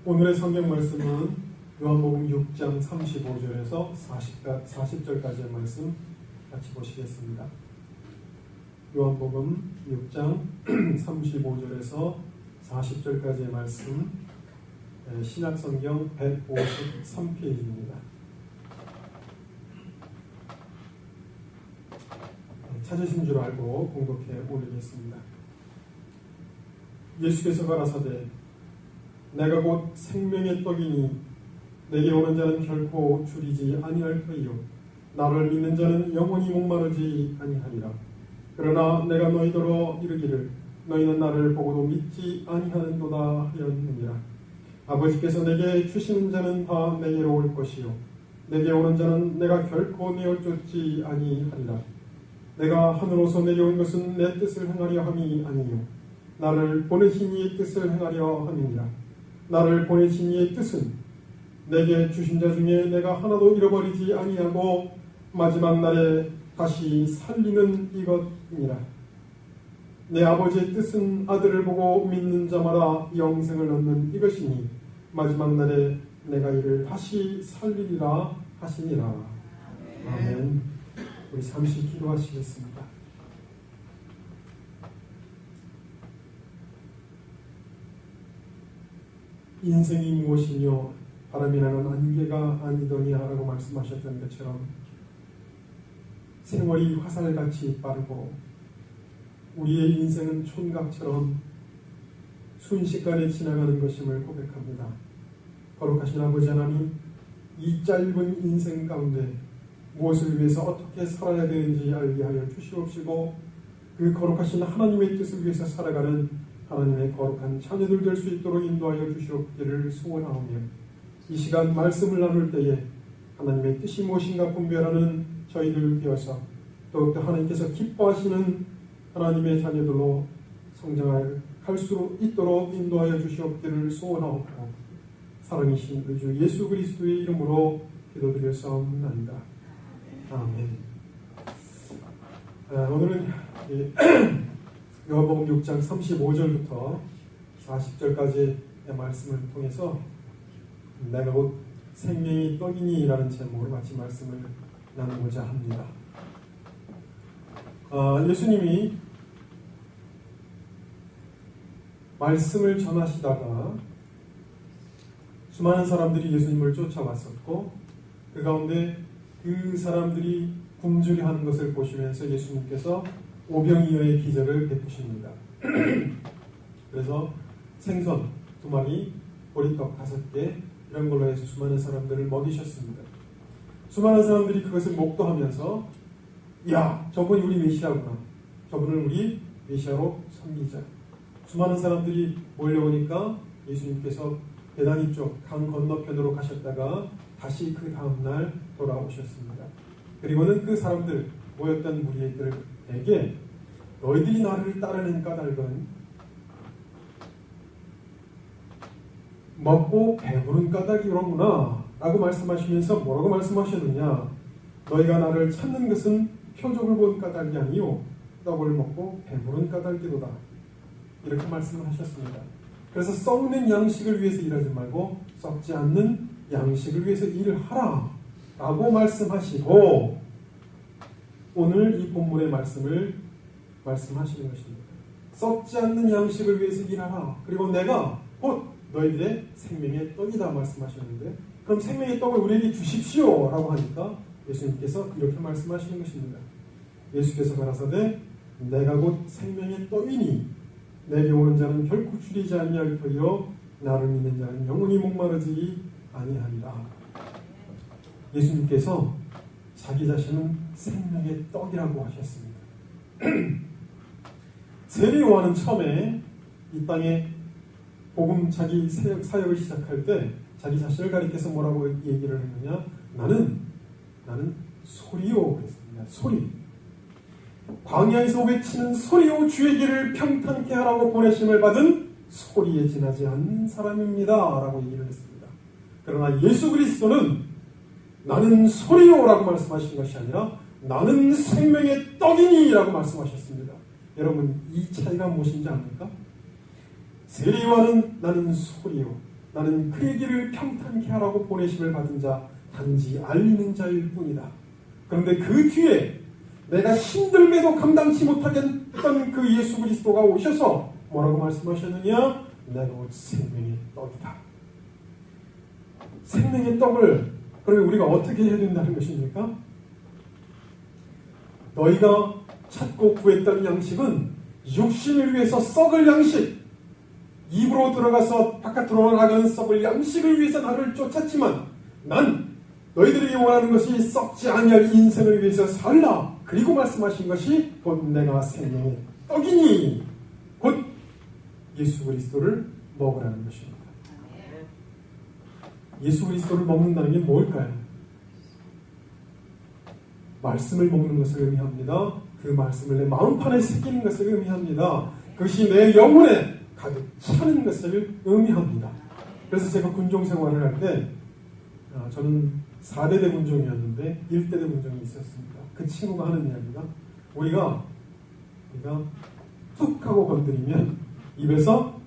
오늘의 성경 말씀은 요한복음 6장 35절에서 40절까지의 말씀 같이 보시겠습니다. 요한복음 6장 35절에서 40절까지의 말씀, 신약성경 153페이지입니다. 찾으신 줄 알고 공독해 올리겠습니다. 예수께서 가라사대 내가 곧 생명의 떡이니 내게 오는 자는 결코 줄이지 아니할 터이요 나를 믿는 자는 영원히 목마르지 아니하리라. 그러나 내가 너희더러 이르기를 너희는 나를 보고도 믿지 아니하는도다 하였느니라. 아버지께서 내게 주시는 자는 다 내게로 올 것이요 내게 오는 자는 내가 결코 내어 쫓지 아니하리라. 내가 하늘로서 내려온 것은 내 뜻을 행하려 함이 아니요 나를 보내신 이의 뜻을 행하려 함이니라. 나를 보내신 이의 뜻은 내게 주신 자 중에 내가 하나도 잃어버리지 아니하고 마지막 날에 다시 살리는 이것이니라. 내 아버지의 뜻은 아들을 보고 믿는 자마다 영생을 얻는 이것이니 마지막 날에 내가 이를 다시 살리리라 하시니라. 아멘. 우리 잠시 기도하시겠습니다. 인생이 무엇이며 바람이라는 안개가 아니더냐 라고 말씀하셨던 것처럼 생활이 화살같이 빠르고 우리의 인생은 촌각처럼 순식간에 지나가는 것임을 고백합니다. 거룩하신 아버지 하나님, 이 짧은 인생 가운데 무엇을 위해서 어떻게 살아야 되는지 알게 하여 주시옵시고 그 거룩하신 하나님의 뜻을 위해서 살아가는 하나님의 거룩한 자녀들 될 수 있도록 인도하여 주시옵기를 소원하오며 이 시간 말씀을 나눌 때에 하나님의 뜻이 무엇인가 분별하는 저희들 되어서 더욱더 하나님께서 기뻐하시는 하나님의 자녀들로 성장할 수 있도록 인도하여 주시옵기를 소원하옵고 사랑이신 우리 주 예수 그리스도의 이름으로 기도드렸사옵나이다. 아멘. 오늘은 요한복음 6장 35절부터 40절까지의 말씀을 통해서 내가 곧 생명의 떡이니 라는 제목으로 같이 말씀을 나누고자 합니다. 예수님이 말씀을 전하시다가 수많은 사람들이 예수님을 쫓아왔었고 그 가운데 그 사람들이 굶주려 하는 것을 보시면서 예수님께서 오병이어의 기적을 베푸십니다. 그래서 생선 2마리, 보리떡 5개 이런 걸로 해서 수많은 사람들을 먹이셨습니다. 수많은 사람들이 그것을 목도하면서 야, 저분이 우리 메시아구나. 저분을 우리 메시아로 섬기자. 수많은 사람들이 몰려오니까 예수님께서 배단위 쪽 강 건너편으로 가셨다가 다시 그 다음날 돌아오셨습니다. 그리고는 그 사람들 모였던 무리들에게 너희들이 나를 따르는 까닭은 먹고 배부른 까닭이로구나 라고 말씀하시면서 뭐라고 말씀하셨느냐. 너희가 나를 찾는 것은 표적을 본 까닭이 아니요 떡을 먹고 배부른 까닭이로다. 이렇게 말씀을 하셨습니다. 그래서 썩는 양식을 위해서 일하지 말고 썩지 않는 양식을 위해서 일을 하라 라고 말씀하시고 오늘 이 본문의 말씀을 말씀하시는 것입니다. 썩지 않는 양식을 위해서 일하라. 그리고 내가 곧 너희들의 생명의 떡이다 말씀하셨는데 그럼 생명의 떡을 우리에게 주십시오 라고 하니까 예수님께서 이렇게 말씀하시는 것입니다. 예수께서 가라사대 내가 곧 생명의 떡이니 내게 오는 자는 결코 줄이지 아니할 터이요 나를 믿는 자는 영원히 목마르지 아니하리라. 예수님께서 자기 자신은 생명의 떡이라고 하셨습니다. 세례 요한은 처음에 이 땅에 복음 자기 사역을 시작할 때 자기 자신을 가리켜서 뭐라고 얘기를 했느냐. 나는 소리요 그랬습니다. 소리. 광야에서 외치는 소리요 주의 길을 평탄케 하라고 보내심을 받은 소리에 지나지 않는 사람입니다 라고 얘기를 했습니다. 그러나 예수 그리스도는 나는 소리요 라고 말씀하신 것이 아니라 나는 생명의 떡이니 라고 말씀하셨습니다. 여러분 이 차이가 무엇인지 압니까? 세례요한은 나는 소리요 나는 그의 길을 평탄케 하라고 보내심을 받은 자 단지 알리는 자일 뿐이다. 그런데 그 뒤에 내가 힘들매도 감당치 못하겠던 그 예수 그리스도가 오셔서 뭐라고 말씀하셨느냐? 내가 곧 생명의 떡이다. 생명의 떡을 그러면 우리가 어떻게 해야 된다는 것입니까? 너희가 찾고 구했던 양식은 육신을 위해서 썩을 양식, 입으로 들어가서 바깥으로 나가는 썩을 양식을 위해서 나를 쫓았지만 난 너희들이 원하는 것이 썩지 아니할 인생을 위해서 살라. 그리고 말씀하신 것이 곧 내가 생명의 떡이니 곧 예수 그리스도를 먹으라는 것입니다. 예수 그리스도를 먹는다는 게 뭘까요? 말씀을 먹는 것을 의미합니다. 그 말씀을 내 마음판에 새기는 것을 의미합니다. 그것이 내 영혼에 가득 차는 것을 의미합니다. 그래서 제가 군종 생활을 할 때 저는 4대대 군종이었는데 1대대 군종이 있었습니다. 그 친구가 하는 이야기가 우리가 툭 하고 건드리면 입에서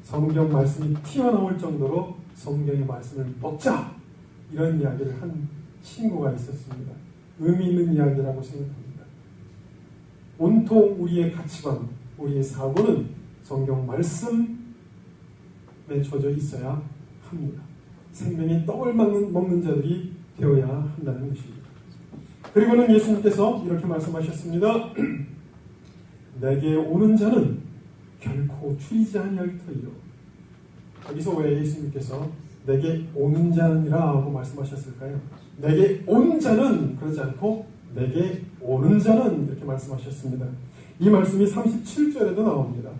성경 말씀이 튀어나올 정도로 성경의 말씀을 먹자, 이런 이야기를 한 친구가 있었습니다. 의미 있는 이야기라고 생각합니다. 온통 우리의 가치관, 우리의 사고는 성경 말씀에 젖어 있어야 합니다. 생명의 떡을 먹는 자들이 되어야 한다는 것입니다. 그리고는 예수님께서 이렇게 말씀하셨습니다. 내게 오는 자는 결코 줄이지 아니할 터이요. 여기서 왜 예수님께서 내게 오는 자니라고 말씀하셨을까요? 내게 온 자는 그러지 않고 내게 오는 자는 이렇게 말씀하셨습니다. 이 말씀이 37절에도 나옵니다.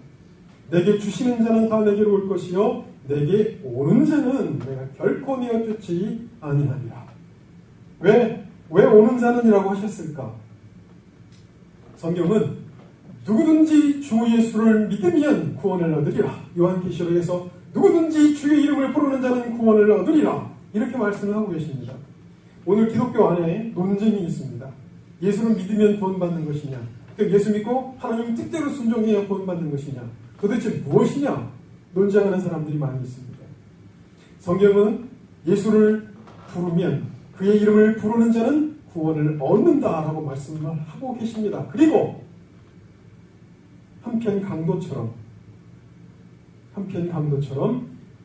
내게 주시는 자는 다 내게로 올 것이요 내게 오는 자는 내가 결코 내어 쫓지 아니하리라. 왜 오는 자는이라고 하셨을까? 성경은 누구든지 주 예수를 믿으면 구원을 얻으리라. 요한계시록에서 누구든지 주의 이름을 부르는 자는 구원을 얻으리라. 이렇게 말씀을 하고 계십니다. 오늘 기독교 안에 논쟁이 있습니다. 예수를 믿으면 구원받는 것이냐? 그럼 예수 믿고 하나님 뜻대로 순종해야 구원받는 것이냐? 도대체 무엇이냐? 논쟁하는 사람들이 많이 있습니다. 성경은 예수를 부르면 그의 이름을 부르는 자는 구원을 얻는다라고 말씀을 하고 계십니다. 그리고 한편 강도처럼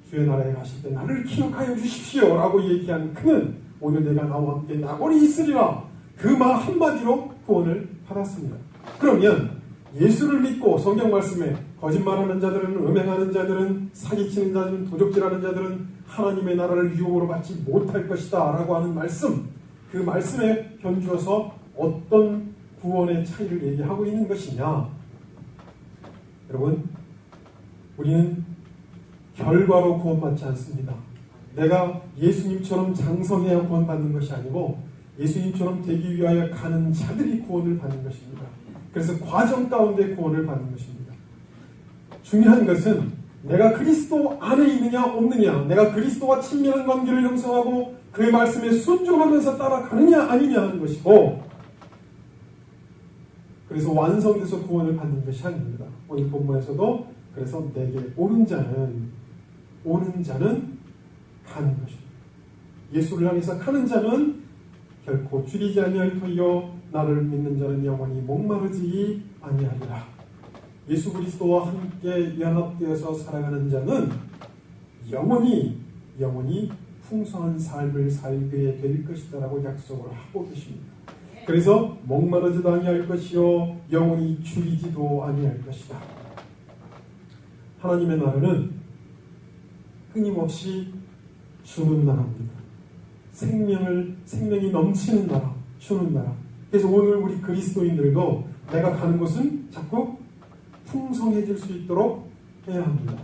주의 나라에 가실 때 나를 기억하여 주십시오 라고 얘기한 그는 오늘 내가 나와 함께 나골이 있으리라. 그 말 한마디로 구원을 받았습니다. 그러면 예수를 믿고 성경 말씀에 거짓말하는 자들은, 음행하는 자들은, 사기치는 자들은, 도적질하는 자들은 하나님의 나라를 유혹으로 받지 못할 것이다 라고 하는 말씀, 그 말씀에 견주어서 어떤 구원의 차이를 얘기하고 있는 것이냐? 여러분, 우리는 결과로 구원받지 않습니다. 내가 예수님처럼 장성해야 구원받는 것이 아니고 예수님처럼 되기 위하여 가는 자들이 구원을 받는 것입니다. 그래서 과정 가운데 구원을 받는 것입니다. 중요한 것은 내가 그리스도 안에 있느냐 없느냐, 내가 그리스도와 친밀한 관계를 형성하고 그의 말씀에 순종하면서 따라가느냐 아니냐 하는 것이고, 그래서 완성돼서 구원을 받는 것이 아닙니다. 오늘 본문에서도 그래서 내게 오는 자는 가는 것입니다. 예수를 향해서 가는 자는 결코 줄이지 아니할 터이요 나를 믿는 자는 영원히 목마르지 아니하리라. 예수 그리스도와 함께 연합되어서 살아가는 자는 영원히 풍성한 삶을 살게 될 것이다 라고 약속을 하고 계십니다. 그래서 목마르지도 아니할 것이요 영원히 줄이지도 아니할 것이다. 하나님의 나라는 끊임없이 주는 나라입니다. 생명이 넘치는 나라, 주는 나라. 그래서 오늘 우리 그리스도인들도 내가 가는 곳은 자꾸 풍성해질 수 있도록 해야 합니다.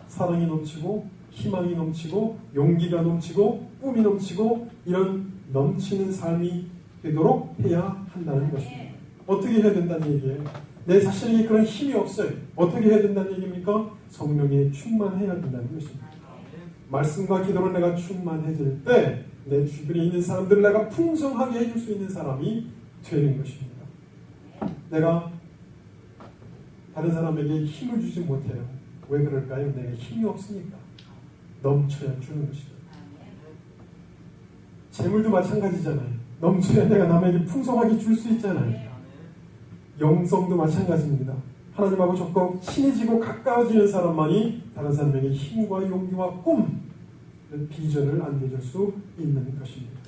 사랑이 넘치고 희망이 넘치고 용기가 넘치고 꿈이 넘치고 이런 넘치는 삶이 되도록 해야 한다는 것입니다. 어떻게 해야 된다는 얘기예요? 내 자신에게 그런 힘이 없어요. 어떻게 해야 된다는 얘기입니까? 성령에 충만해야 된다는 것입니다. 말씀과 기도로 내가 충만해질 때 내 주변에 있는 사람들을 내가 풍성하게 해줄 수 있는 사람이 되는 것입니다. 내가 다른 사람에게 힘을 주지 못해요. 왜 그럴까요? 내가 힘이 없으니까. 넘쳐야 주는 것이다. 재물도 마찬가지잖아요. 넘쳐야 내가 남에게 풍성하게 줄 수 있잖아요. 영성도 마찬가지입니다. 하나님하고 적극 친해지고 가까워지는 사람만이 다른 사람에게 힘과 용기와 꿈, 비전을 안겨줄 수 있는 것입니다.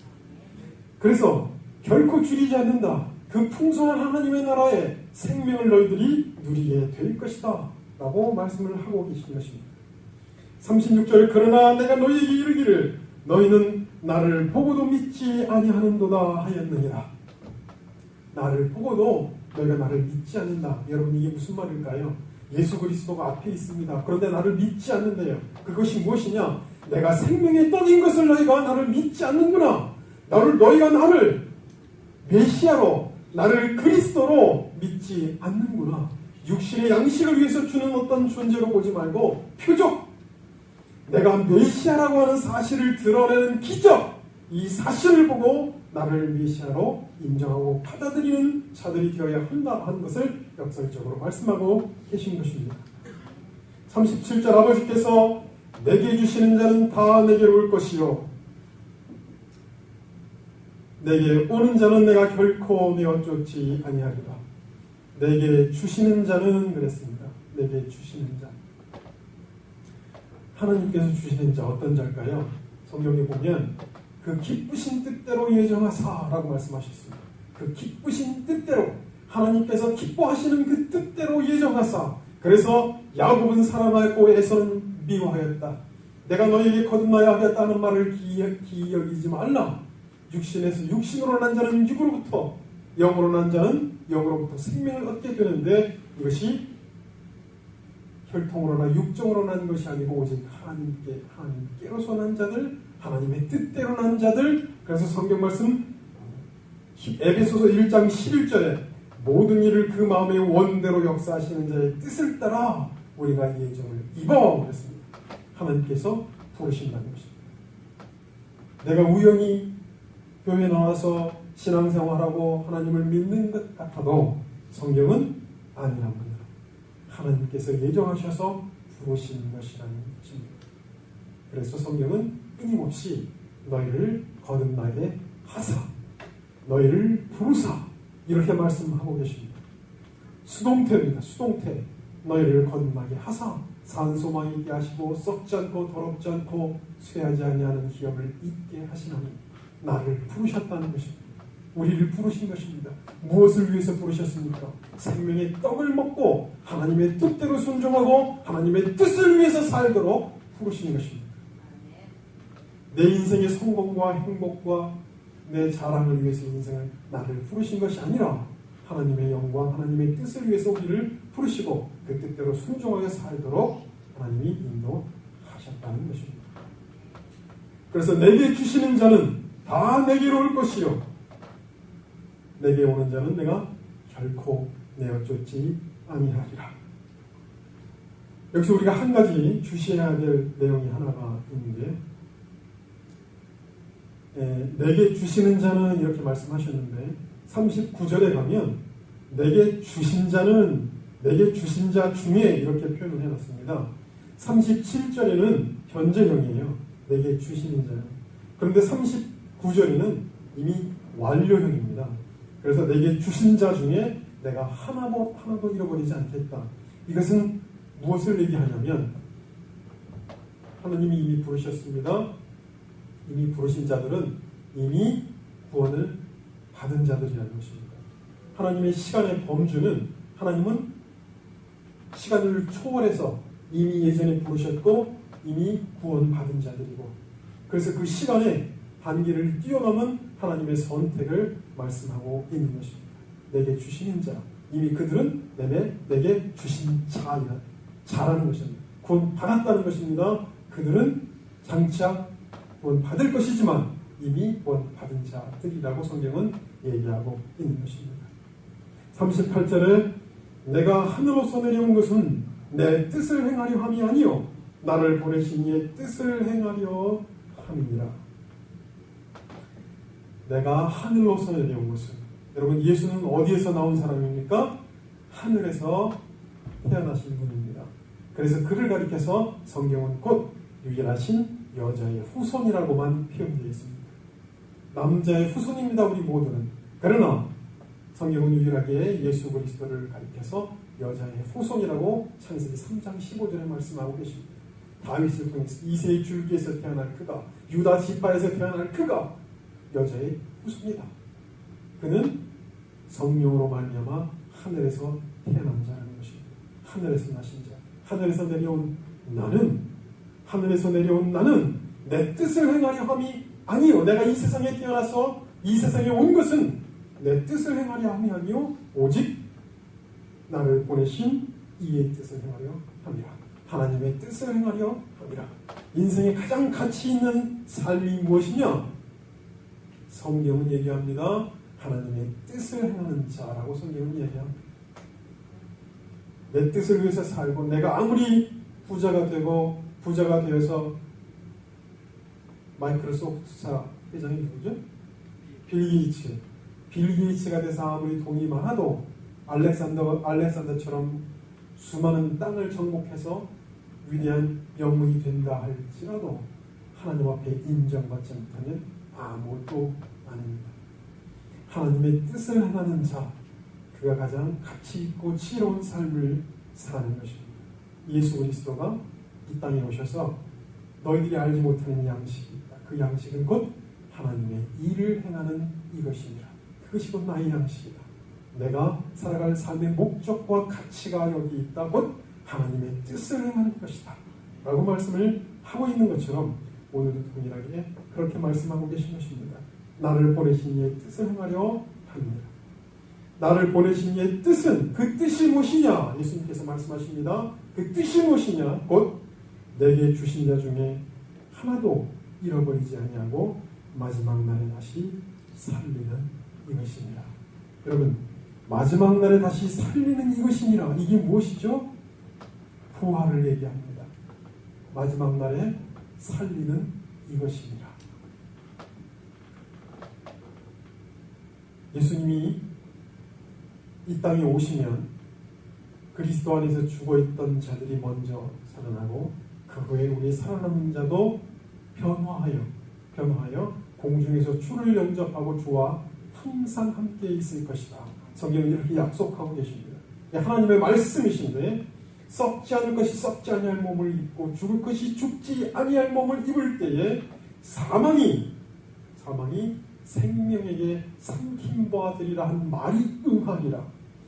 그래서 결코 줄이지 않는다. 그 풍성한 하나님의 나라에 생명을 너희들이 누리게 될 것이다 라고 말씀을 하고 계신 것입니다. 36절 그러나 내가 너희에게 이르기를 너희는 나를 보고도 믿지 아니하는도다 하였느니라. 나를 보고도 너희가 나를 믿지 않는다. 여러분 이게 무슨 말일까요? 예수 그리스도가 앞에 있습니다. 그런데 나를 믿지 않는데요. 그것이 무엇이냐? 내가 생명의 떡인 것을 너희가 나를 믿지 않는구나. 너희가 나를 메시아로 나를 그리스도로 믿지 않는구나. 육신의 양식을 위해서 주는 어떤 존재로 보지 말고 표적, 내가 메시아라고 하는 사실을 드러내는 기적, 이 사실을 보고 나를 메시아로 인정하고 받아들이는 자들이 되어야 한다 하는 것을 역설적으로 말씀하고 계신 것입니다. 37절 아버지께서 내게 주시는 자는 다 내게로 올 것이요 내게 오는 자는 내가 결코 내어 쫓지 아니하리라. 내게 주시는 자는 그랬습니다. 내게 주시는 자. 하나님께서 주시는 자 어떤 자일까요? 성경에 보면 그 기쁘신 뜻대로 예정하사라고 말씀하셨습니다. 그 기쁘신 뜻대로 하나님께서 기뻐하시는 그 뜻대로 예정하사. 그래서 야곱은 사랑하였고 에서는 미워하였다. 내가 너에게 거듭나야 하겠다는 말을 기여기지 말라. 육신에서 육신으로 난 자는 육으로부터, 영으로 난 자는 영으로부터 생명을 얻게 되는데 이것이 혈통으로나 육정으로 난 것이 아니고 오직 하나님께로서 난 자들, 하나님의 뜻대로 난 자들. 그래서 성경 말씀 에베소서 1장 11절에 모든 일을 그 마음의 원대로 역사하시는 자의 뜻을 따라 우리가 예정을 입어 그랬습니다. 하나님께서 부르신다는 것입니다. 내가 우연히 교회에 나와서 신앙생활하고 하나님을 믿는 것 같아도 성경은 아니랍니다. 하나님께서 예정하셔서 부르신 것이라는 것입니다. 그래서 성경은 끊임없이 너희를 거듭나게 하사, 너희를 부르사 이렇게 말씀하고 계십니다. 수동태입니다. 수동태. 너희를 거듭나게 하사 산소망 있게 하시고 썩지 않고 더럽지 않고 쇠하지 아니하는 기업을 있게 하시나니 나를 부르셨다는 것입니다. 우리를 부르신 것입니다. 무엇을 위해서 부르셨습니까? 생명의 떡을 먹고 하나님의 뜻대로 순종하고 하나님의 뜻을 위해서 살도록 부르신 것입니다. 내 인생의 성공과 행복과 내 자랑을 위해서 인생을 나를 부르신 것이 아니라 하나님의 영광, 하나님의 뜻을 위해서 우리를 부르시고 그 뜻대로 순종하게 살도록 하나님이 인도하셨다는 것입니다. 그래서 내게 주시는 자는 다 내게로 올 것이요 내게 오는 자는 내가 결코 내어 쫓지 아니하리라. 여기서 우리가 한 가지 주시해야 될 내용이 하나가 있는데 내게 주시는 자는 이렇게 말씀하셨는데 39절에 가면 내게 주신 자는 내게 주신 자 중에 이렇게 표현을 해놨습니다. 37절에는 현재형이에요. 내게 주시는 자요. 그런데 39절에는 이미 완료형입니다. 그래서 내게 주신 자 중에 내가 하나도 잃어버리지 않겠다. 이것은 무엇을 얘기하냐면 하나님이 이미 부르셨습니다. 이미 부르신 자들은 이미 구원을 받은 자들이라는 것입니다. 하나님의 시간의 범주는 하나님은 시간을 초월해서 이미 예전에 부르셨고 이미 구원받은 자들이고 그래서 그 시간의 한계를 뛰어넘은 하나님의 선택을 말씀하고 있는 것입니다. 내게 주시는 자, 이미 그들은 내게 주신 자라는 것입니다. 구원 받았다는 것입니다. 그들은 장차 구원 받을 것이지만 이미 구원 받은 자들이라고 성경은 얘기하고 있는 것입니다. 38절에 내가 하늘로서 내려온 것은 내 뜻을 행하려 함이 아니요 나를 보내신 이의 뜻을 행하려 함이니라. 내가 하늘로서 내려온 것은 여러분 예수는 어디에서 나온 사람입니까? 하늘에서 태어나신 분입니다. 그래서 그를 가리켜서 성경은 곧 유일하신 여자의 후손이라고만 표현되어 있습니다. 남자의 후손입니다. 우리 모두는. 그러나 성경은 유일하게 예수 그리스도를 가리켜서 여자의 후손이라고 창세기 3장 15절에 말씀하고 계십니다. 다윗을 통해서 이새의 줄기에서 태어날 그가, 유다 지파에서 태어날 그가 여자의 후손이다. 그는 성령으로 말미암아 하늘에서 태어난 자라는 것입니다. 하늘에서 나신 자, 하늘에서 내려온 나는 내 뜻을 행하려 함이 아니요. 내가 이 세상에 태어나서 이 세상에 온 것은 내 뜻을 행하려 함이 아니요. 오직 나를 보내신 이의 뜻을 행하려 함이라. 하나님의 뜻을 행하려 함이라. 인생의 가장 가치 있는 삶이 무엇이냐? 성경은 얘기합니다. 하나님의 뜻을 행하는 자라고 성경은 얘기합니다. 내 뜻을 위해서 살고 내가 아무리 부자가 되어서 마이크로소프트사 회장이 누구죠? 빌 게이츠가 돼서 아무리 돈이 많아도 알렉산더처럼 수많은 땅을 정복해서 위대한 영웅이 된다 할지라도 하나님 앞에 인정받지 못하면 아무것도 아닙니다. 하나님의 뜻을 행하는 자, 그가 가장 가치 있고 지혜로운 삶을 사는 것입니다. 예수 그리스도가 이 땅에 오셔서 너희들이 알지 못하는 양식이 있다. 그 양식은 곧 하나님의 일을 행하는 이것이니라. 그것이 곧 나의 양식이다. 내가 살아갈 삶의 목적과 가치가 여기 있다. 곧 하나님의 뜻을 행하는 것이다. 라고 말씀을 하고 있는 것처럼 오늘도 동일하게 그렇게 말씀하고 계신 것입니다. 나를 보내신 이의 뜻을 행하려 합니다. 나를 보내신 이의 뜻은, 그 뜻이 무엇이냐? 예수님께서 말씀하십니다. 그 뜻이 무엇이냐? 곧 내게 주신 자 중에 하나도 잃어버리지 아니하고 마지막 날에 다시 살리는 이것이니라. 여러분, 마지막 날에 다시 살리는 이것이니라. 이게 무엇이죠? 부활을 얘기합니다. 마지막 날에 살리는 이것이니라. 예수님이 이 땅에 오시면 그리스도 안에서 죽어있던 자들이 먼저 살아나고 그 후에 우리 살아남은 자도 변화하여 공중에서 주를 영접하고 주와 항상 함께 있을 것이다. 성경은 이렇게 약속하고 계십니다. 하나님의 말씀이신데 썩지 않을 것이 썩지 아니할 몸을 입고 죽을 것이 죽지 아니할 몸을 입을 때에 사망이 생명에게 삼킨 바 되리라 한 말이 응하리라.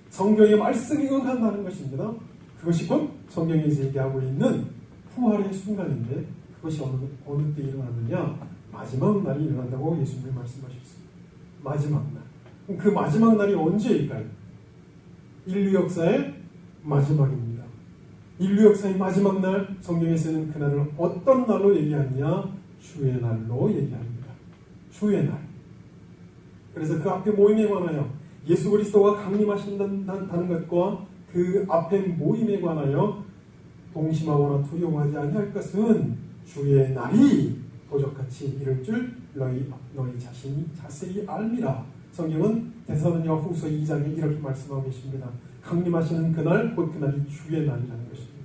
성경의 말씀이 응한다는 것입니다. 그것이 곧 성경에서 얘기하고 있는 부활의 순간인데 그것이 어느 때 일어나느냐? 마지막 날이 일어난다고 예수님이 말씀하셨습니다. 마지막 날. 그럼 그 마지막 날이 언제일까요? 인류 역사의 마지막입니다. 인류 역사의 마지막 날, 성경에서는 그날을 어떤 날로 얘기하느냐? 주의 날로 얘기합니다. 주의 날. 그래서 그 앞에 모임에 관하여 예수 그리스도가 강림하신다는 것과 그 앞에 모임에 관하여 동심하거나 두려워하지 아니할 것은 주의 날이 도적같이 이를 줄 너희 자신이 자세히 알미라. 성경은 데살로니가후서 2장에 이렇게 말씀하고 계십니다. 강림하시는 그날, 곧 그날이 주의 날이라는 것입니다.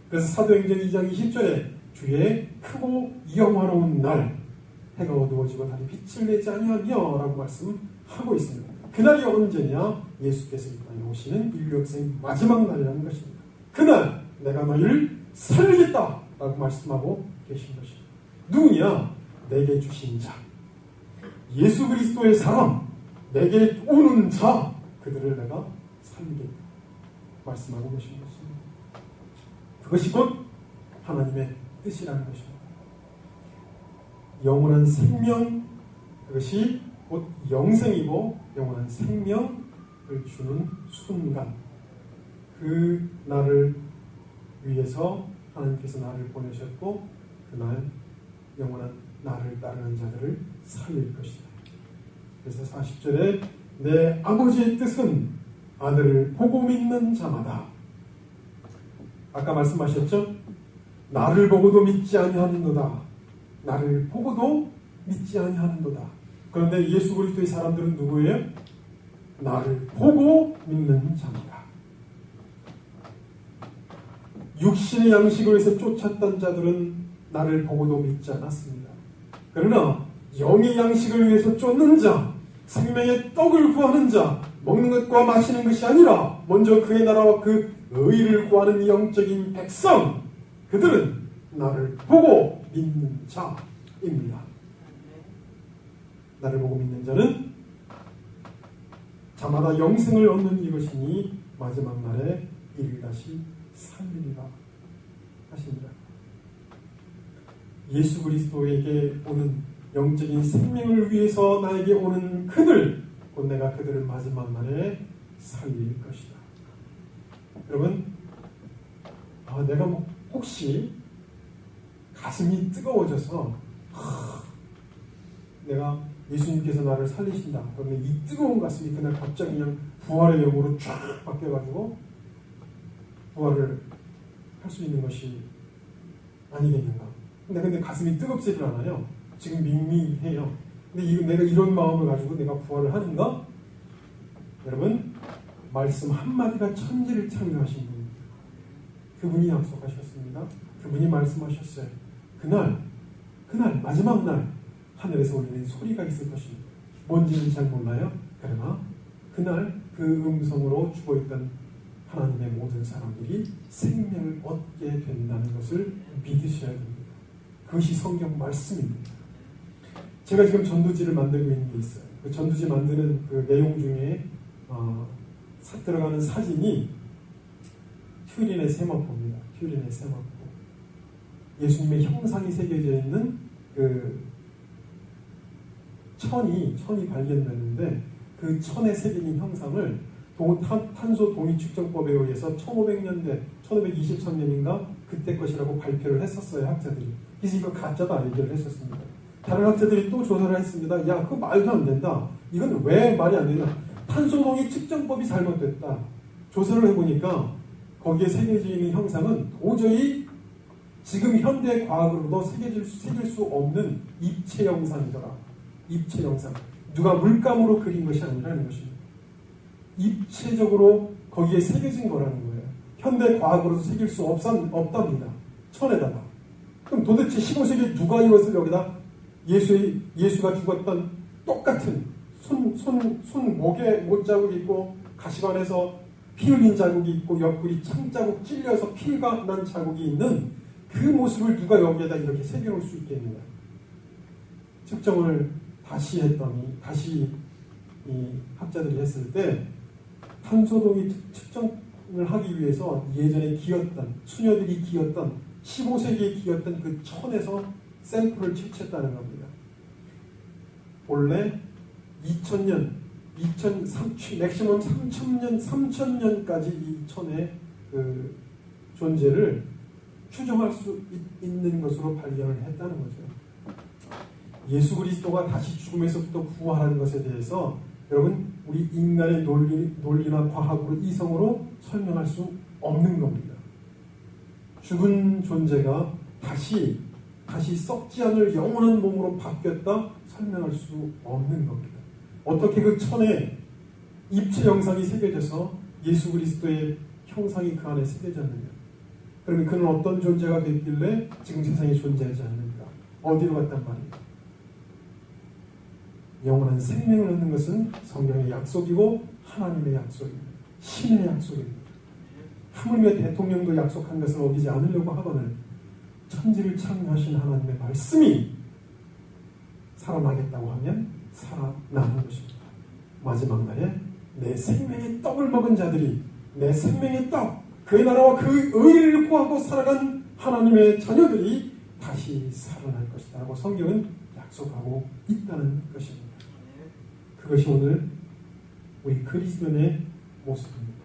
그래서 사도행전 2장 20절에 주의 크고 영화로운 날, 해가 어두워지고 달이 빛을 내지 아니하며 라고 말씀하고 있습니다. 그날이 언제냐? 예수께서 이 땅에 오시는 인류 역사의 마지막 날이라는 것입니다. 그날 내가 너희를 살리겠다 라고 말씀하고 계신 것입니다. 누구냐? 내게 주신 자, 예수 그리스도의 사람, 내게 오는 자, 그들을 내가 살리겠다 말씀하고 계신 것입니다. 그것이 곧 하나님의 뜻이라는 것입니다. 영원한 생명, 그것이 곧 영생이고 영원한 생명을 주는 순간, 그 날을 위해서 하나님께서 나를 보내셨고 그날 영원한 나를 따르는 자들을 살릴 것이다. 그래서 40절에 내 아버지의 뜻은 아들을 보고 믿는 자마다, 아까 말씀하셨죠? 나를 보고도 믿지 아니하는도다. 나를 보고도 믿지 아니하는도다. 그런데 예수 그리스도의 사람들은 누구예요? 나를 보고 믿는 자입니다. 육신의 양식을 위해서 쫓았던 자들은 나를 보고도 믿지 않았습니다. 그러나 영의 양식을 위해서 쫓는 자, 생명의 떡을 구하는 자, 먹는 것과 마시는 것이 아니라 먼저 그의 나라와 그 의를 구하는 영적인 백성, 그들은 나를 보고 믿는 자입니다. 나를 보고 믿는 자는 자마다 영생을 얻는 이것이니 마지막 날에 이를 다시 살리리라 하십니다. 예수 그리스도에게 오는 영적인 생명을 위해서 나에게 오는 그들, 곧 내가 그들을 마지막 날에 살릴 것이다. 여러분, 내가 혹시 가슴이 뜨거워져서 내가 예수님께서 나를 살리신다. 그러면 이 뜨거운 가슴이 그날 갑자기 그냥 부활의 영으로 쫙 바뀌어가지고 부활을 할 수 있는 것이 아니겠는가. 근데 가슴이 뜨겁지를 않아요. 지금 밍밍해요. 근데 내가 이런 마음을 가지고 내가 부활을 하는가? 여러분, 말씀 한마디가 천지를 창조하신 분입니다. 그분이 약속하셨습니다. 그분이 말씀하셨어요. 그날 마지막 날 하늘에서 울리는 소리가 있을 것입니다. 뭔지는 잘 몰라요. 그러나 그날 그 음성으로 죽어있던 하나님의 모든 사람들이 생명을 얻게 된다는 것을 믿으셔야 됩니다. 그것이 성경 말씀입니다. 제가 지금 전두지를 만들고 있는 게 있어요. 그 전두지 만드는 그 내용 중에 들어가는 사진이 튜린의 세마포입니다. 튜린의 세마포. 예수님의 형상이 새겨져 있는 그 천이 발견됐는데 그 천에 새겨진 형상을 탄소 동위 측정법에 의해서 1500년대, 1523년인가 그때 것이라고 발표를 했었어요, 학자들이. 그래서 이거 가짜다 얘기를 했었습니다. 다른 학자들이 또 조사를 했습니다. 야, 그거 말도 안 된다. 이건 왜 말이 안 되냐. 탄소 동위 측정법이 잘못됐다. 조사를 해보니까 거기에 새겨져 있는 형상은 도저히 지금 현대 과학으로도 새길 수 없는 입체 형상이더라. 입체 형상. 누가 물감으로 그린 것이 아니라는 것입니다. 입체적으로 거기에 새겨진 거라는 거예요. 현대 과학으로도 새길 수 없답니다. 천에다가. 그럼 도대체 15세기에 누가 이것을 여기다 예수가 죽었던 똑같은 목에 못자국이 있고 가시관에서 피 흘린 자국이 있고 옆구리 창자국 찔려서 피가 난 자국이 있는 그 모습을 누가 여기에다 이렇게 새겨놓을 수 있겠느냐. 측정을 다시 이 학자들이 했을 때 탄소동위 측정을 하기 위해서 예전에 기었던 수녀들이 기었던 15세기에 기었던 그 천에서 샘플을 채취했다는 겁니다. 본래 2000년, 맥시멈 3000년까지 이 천의 그 존재를 추정할 수 있는 것으로 발견을 했다는 거죠. 예수 그리스도가 다시 죽음에서부터 부활하는 것에 대해서 여러분, 우리 인간의 논리나 과학으로 이성으로 설명할 수 없는 겁니다. 죽은 존재가 다시 썩지 않을 영원한 몸으로 바뀌었다 설명할 수 없는 겁니다. 어떻게 그 천에 입체 형상이 새겨져서 예수 그리스도의 형상이 그 안에 새겨졌느냐. 그러면 그는 어떤 존재가 됐길래 지금 세상에 존재하지 않는가. 어디로 갔단 말이에요. 영원한 생명을 얻는 것은 성경의 약속이고 하나님의 약속입니다. 신의 약속입니다. 하물며 대통령도 약속한 것을 어기지 않으려고 하거늘 천지를 창조하신 하나님의 말씀이 살아나겠다고 하면 살아나는 것입니다. 마지막 날에 내 생명의 떡을 먹은 자들이 내 생명의 떡, 그의 나라와 그 의를 구하고 살아간 하나님의 자녀들이 다시 살아날 것이다 라고 성경은 약속하고 있다는 것입니다. 그것이 오늘 우리 그리스도인의 모습입니다.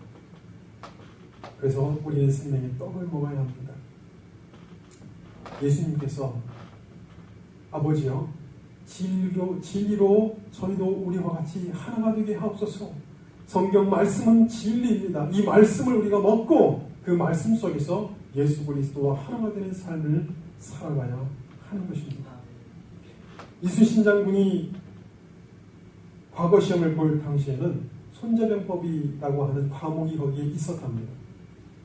그래서 우리는 생명의 떡을 먹어야 합니다. 예수님께서 아버지여 진리로 저희도 우리와 같이 하나가 되게 하옵소서. 성경 말씀은 진리입니다. 이 말씀을 우리가 먹고 그 말씀 속에서 예수 그리스도와 하나가 되는 삶을 살아가야 하는 것입니다. 이순신 장군이 과거 시험을 볼 당시에는 손자병법이라고 하는 과목이 거기에 있었답니다.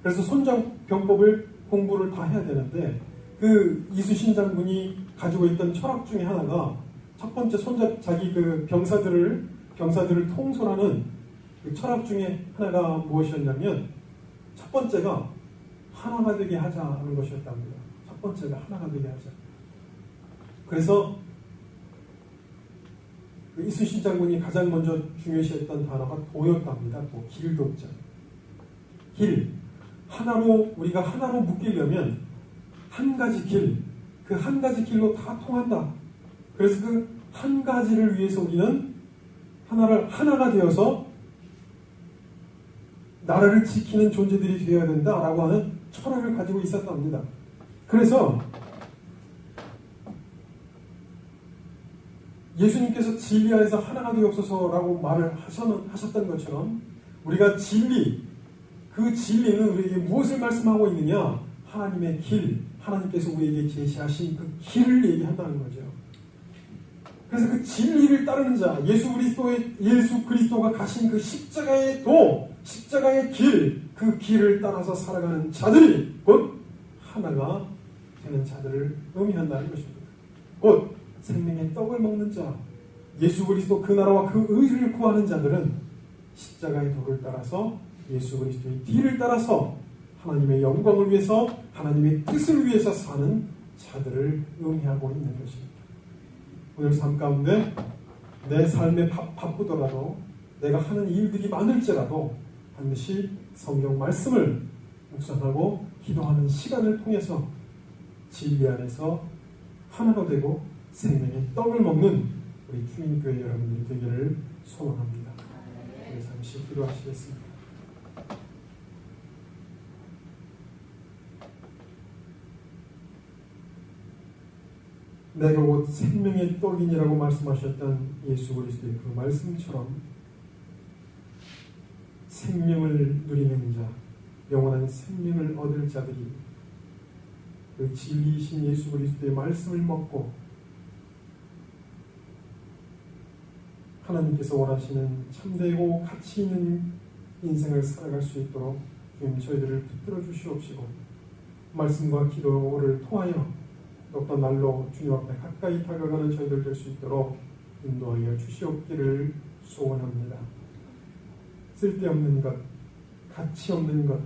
그래서 손자병법을 공부를 다 해야 되는데 그 이순신 장군이 가지고 있던 철학 중에 하나가 첫 번째 자기 그 병사들을 통솔하는 그 철학 중에 하나가 무엇이었냐면 첫 번째가 하나가 되게 하자는 것이었답니다. 첫 번째가 하나가 되게 하자. 그래서 그 이순신 장군이 가장 먼저 중요시했던 단어가 도였답니다. 길도자. 길. 우리가 하나로 묶이려면 한 가지 길, 그 한 가지 길로 다 통한다. 그래서 그 한 가지를 위해서 우리는 하나가 되어서 나라를 지키는 존재들이 되어야 된다라고 하는 철학을 가지고 있었답니다. 그래서 예수님께서 진리 안에서 하나가 되옵소서라고 말을 하셨던 것처럼 우리가 그 진리는 우리에게 무엇을 말씀하고 있느냐? 하나님의 길, 하나님께서 우리에게 제시하신 그 길을 얘기한다는 거죠. 그래서 그 진리를 따르는 자, 예수 그리스도가 가신 그 십자가의 길, 그 길을 따라서 살아가는 자들이 곧 하나가 되는 자들을 의미한다는 것입니다. 곧 생명의 떡을 먹는 자, 예수 그리스도 그 나라와 그 의를 구하는 자들은 십자가의 도를 따라서 예수 그리스도의 뒤를 따라서 하나님의 영광을 위해서 하나님의 뜻을 위해서 사는 자들을 의미하고 있는 것입니다. 오늘 삶 가운데 내 삶에 바쁘더라도 내가 하는 일들이 많을지라도 반드시 성경 말씀을 묵상하고 기도하는 시간을 통해서 진리 안에서 하나가 되고 생명의 떡을 먹는 우리 주님교회 여러분들이 되기를 소원합니다. 우리 잠시 기도하시겠습니다. 내가 곧 생명의 떡이니라고 말씀하셨던 예수 그리스도의 그 말씀처럼 생명을 누리는 자, 영원한 생명을 얻을 자들이 그 진리이신 예수 그리스도의 말씀을 먹고 하나님께서 원하시는 참되고 가치 있는 인생을 살아갈 수 있도록 주님 저희들을 붙들어 주시옵시고 말씀과 기도를 통하여 어떤 날로 주님 앞에 가까이 다가가는 저희들 될 수 있도록 인도하여 주시옵기를 소원합니다. 쓸데없는 것, 가치 없는 것,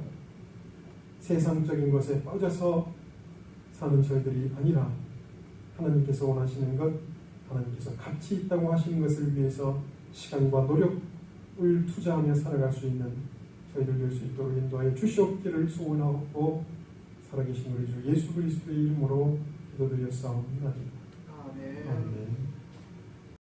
세상적인 것에 빠져서 사는 저희들이 아니라 하나님께서 원하시는 것, 하나님께서 가치 있다고 하시는 것을 위해서 시간과 노력을 투자하며 살아갈 수 있는 저희들 될 수 있도록 인도하여 주시옵기를 소원하고 살아계신 우리 주 예수 그리스도의 이름으로 기도드렸사옵나이다.